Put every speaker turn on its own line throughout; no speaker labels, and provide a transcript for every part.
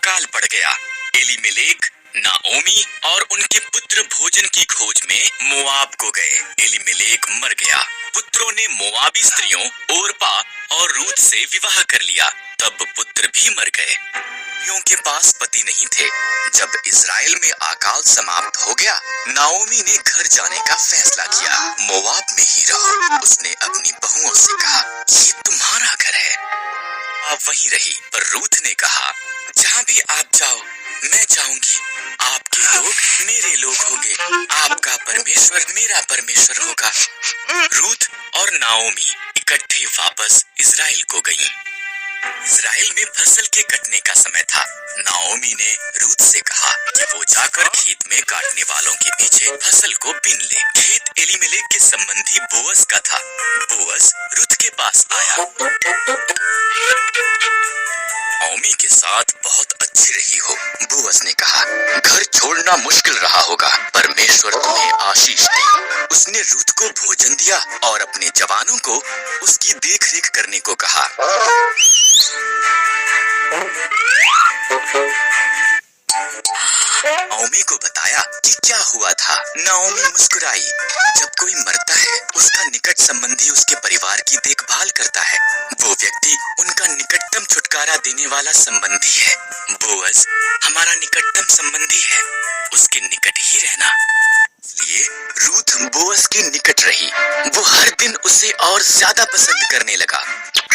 अकाल पड़ गया। एलीमेलेक, नाओमी और उनके पुत्र भोजन की खोज में मोआब को गए। एलीमेलेक मर गया। पुत्रों ने मोआबी स्त्रियों ओरपा और रूत से विवाह कर लिया। तब पुत्र भी मर गए। के पास पति नहीं थे। जब इजराइल में अकाल समाप्त हो गया, नाओमी ने घर जाने का फैसला किया। मोआब में ही रहो। उसने अपनी बहुओं से कहा, ये तुम्हारा घर है, आप वहीं रही। पर रूथ ने कहा, जहाँ भी आप जाओ मैं जाऊंगी। आपके लोग मेरे लोग होंगे, आपका परमेश्वर मेरा परमेश्वर होगा। रूथ और नाओमी इकट्ठे वापस इजराइल को गईं। इजराइल में फसल के कटने का समय था। नाओमी ने रूथ से कहा कि वो जाकर खेत में काटने वालों के पीछे फसल को बीन ले। खेत एलीमेलेक के संबंधी बोअज का था। बोअज रूथ के पास आया। नाओमी के साथ बहुत अच्छी रही हो। बोअज ने कहा, घर छोड़ना मुश्किल रहा होगा, परमेश्वर तुम्हें आशीष दे। उसने रूथ को भोजन दिया और अपने जवानों को उसकी देखरेख करने को कहा। नाओमी को बताया कि क्या हुआ था। नाओमी मुस्कुराई। जब कोई मरता है, उसका निकट संबंधी उसके परिवार की देखभाल करता है। वो व्यक्ति उनका निकटतम छुटकारा देने वाला संबंधी है। बोअज हमारा निकटतम संबंधी है, उसके निकट ही रहना। इसलिए रूथ बोअज के निकट रही। वो हर दिन उसे और ज्यादा पसंद करने लगा।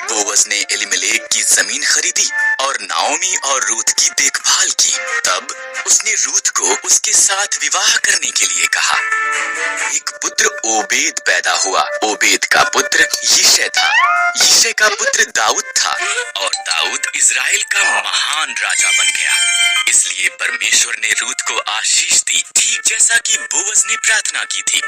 बोअज ने एलीमेलेक की जमीन खरीदी और नाओमी और रूथ की देखभाल की। तब उसने रूथ को उसके साथ विवाह करने के लिए कहा। एक पुत्र ओबेद पैदा हुआ। ओबेद का पुत्र यिशै था। यिशै का पुत्र दाऊद था और दाऊद इजराइल का महान राजा बन गया। इसलिए परमेश्वर ने रूथ को आशीष दी, ठीक जैसा कि बोअज ने प्रार्थना की थी।